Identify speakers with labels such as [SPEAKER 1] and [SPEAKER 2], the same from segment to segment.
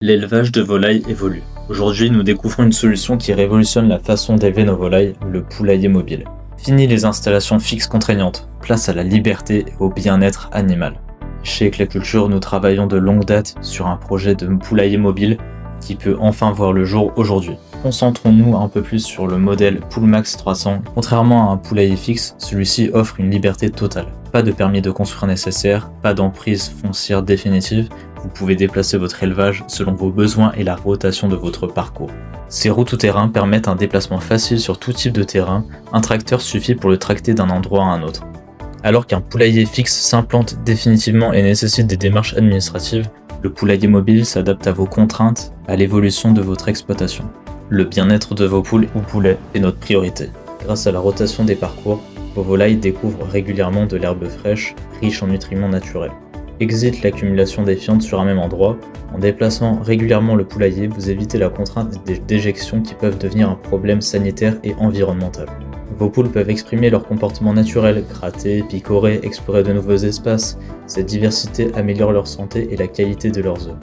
[SPEAKER 1] L'élevage de volailles évolue. Aujourd'hui, nous découvrons une solution qui révolutionne la façon d'élever nos volailles, le poulailler mobile. Fini les installations fixes contraignantes, place à la liberté et au bien-être animal. Chez Eclaculture, nous travaillons de longue date sur un projet de poulailler mobile qui peut enfin voir le jour aujourd'hui. Concentrons-nous un peu plus sur le modèle Poulmax 300. Contrairement à un poulailler fixe, celui-ci offre une liberté totale. Pas de permis de construire nécessaire, pas d'emprise foncière définitive, vous pouvez déplacer votre élevage selon vos besoins et la rotation de votre parcours. Ces roues tout-terrain permettent un déplacement facile sur tout type de terrain, un tracteur suffit pour le tracter d'un endroit à un autre. Alors qu'un poulailler fixe s'implante définitivement et nécessite des démarches administratives, le poulailler mobile s'adapte à vos contraintes, à l'évolution de votre exploitation. Le bien-être de vos poules ou poulets est notre priorité. Grâce à la rotation des parcours, vos volailles découvrent régulièrement de l'herbe fraîche, riche en nutriments naturels. Exit l'accumulation des fientes sur un même endroit. En déplaçant régulièrement le poulailler, vous évitez la contrainte des déjections qui peuvent devenir un problème sanitaire et environnemental. Vos poules peuvent exprimer leur comportement naturel, gratter, picorer, explorer de nouveaux espaces. Cette diversité améliore leur santé et la qualité de leurs œufs.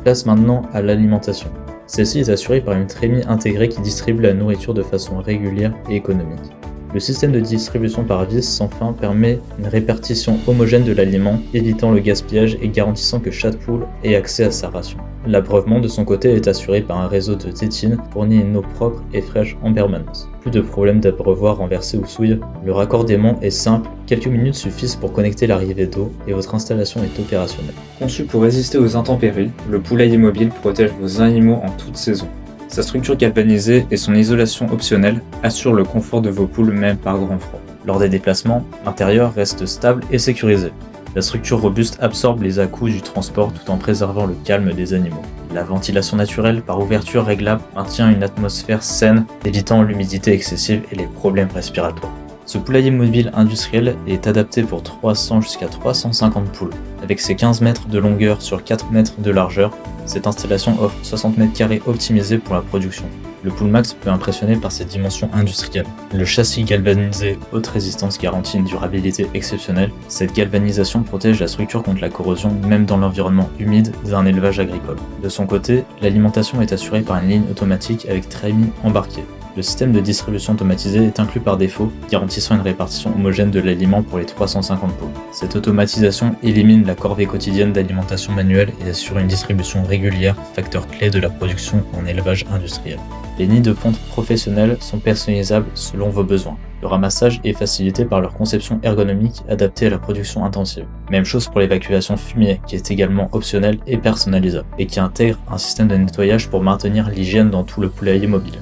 [SPEAKER 1] Place maintenant à l'alimentation. Celle-ci est assurée par une trémie intégrée qui distribue la nourriture de façon régulière et économique. Le système de distribution par vis sans fin permet une répartition homogène de l'aliment, évitant le gaspillage et garantissant que chaque poule ait accès à sa ration. L'abreuvement de son côté est assuré par un réseau de tétines fournit une eau propre et fraîche en permanence. Plus de problème d'abreuvoir renversé ou souille, le raccordement est simple, quelques minutes suffisent pour connecter l'arrivée d'eau et votre installation est opérationnelle. Conçu pour résister aux intempéries, le poulailler mobile protège vos animaux en toute saison. Sa structure galvanisée et son isolation optionnelle assurent le confort de vos poules même par grand froid. Lors des déplacements, l'intérieur reste stable et sécurisé. La structure robuste absorbe les à-coups du transport tout en préservant le calme des animaux. La ventilation naturelle par ouverture réglable maintient une atmosphère saine, évitant l'humidité excessive et les problèmes respiratoires. Ce poulailler mobile industriel est adapté pour 300 jusqu'à 350 poules. Avec ses 15 mètres de longueur sur 4 mètres de largeur, cette installation offre 60 mètres carrés optimisés pour la production. Le Poulmax peut impressionner par ses dimensions industrielles. Le châssis galvanisé haute résistance garantit une durabilité exceptionnelle. Cette galvanisation protège la structure contre la corrosion même dans l'environnement humide d'un élevage agricole. De son côté, l'alimentation est assurée par une ligne automatique avec trémie embarquée. Le système de distribution automatisé est inclus par défaut, garantissant une répartition homogène de l'aliment pour les 350 poules. Cette automatisation élimine la corvée quotidienne d'alimentation manuelle et assure une distribution régulière, facteur clé de la production en élevage industriel. Les nids de ponte professionnels sont personnalisables selon vos besoins. Le ramassage est facilité par leur conception ergonomique adaptée à la production intensive. Même chose pour l'évacuation fumier, qui est également optionnelle et personnalisable, et qui intègre un système de nettoyage pour maintenir l'hygiène dans tout le poulailler mobile.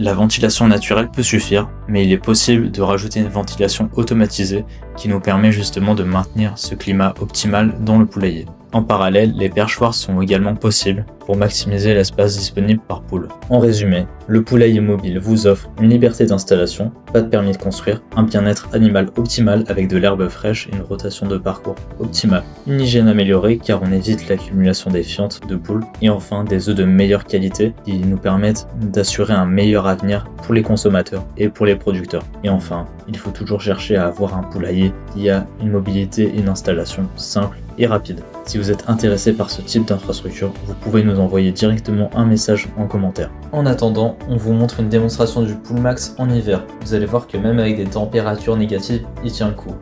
[SPEAKER 1] La ventilation naturelle peut suffire, mais il est possible de rajouter une ventilation automatisée qui nous permet justement de maintenir ce climat optimal dans le poulailler. En parallèle, les perchoirs sont également possibles pour maximiser l'espace disponible par poule. En résumé, le poulailler mobile vous offre une liberté d'installation, pas de permis de construire, un bien-être animal optimal avec de l'herbe fraîche et une rotation de parcours optimale, une hygiène améliorée car on évite l'accumulation des fientes de poules et enfin des œufs de meilleure qualité qui nous permettent d'assurer un meilleur avenir pour les consommateurs et pour les producteurs. Et enfin, il faut toujours chercher à avoir un poulailler qui a une mobilité et une installation simple et rapide. Si vous êtes intéressé par ce type d'infrastructure, vous pouvez nous envoyer directement un message en commentaire. En attendant, on vous montre une démonstration du Poulmax en hiver. Vous allez voir que même avec des températures négatives, il tient le coup.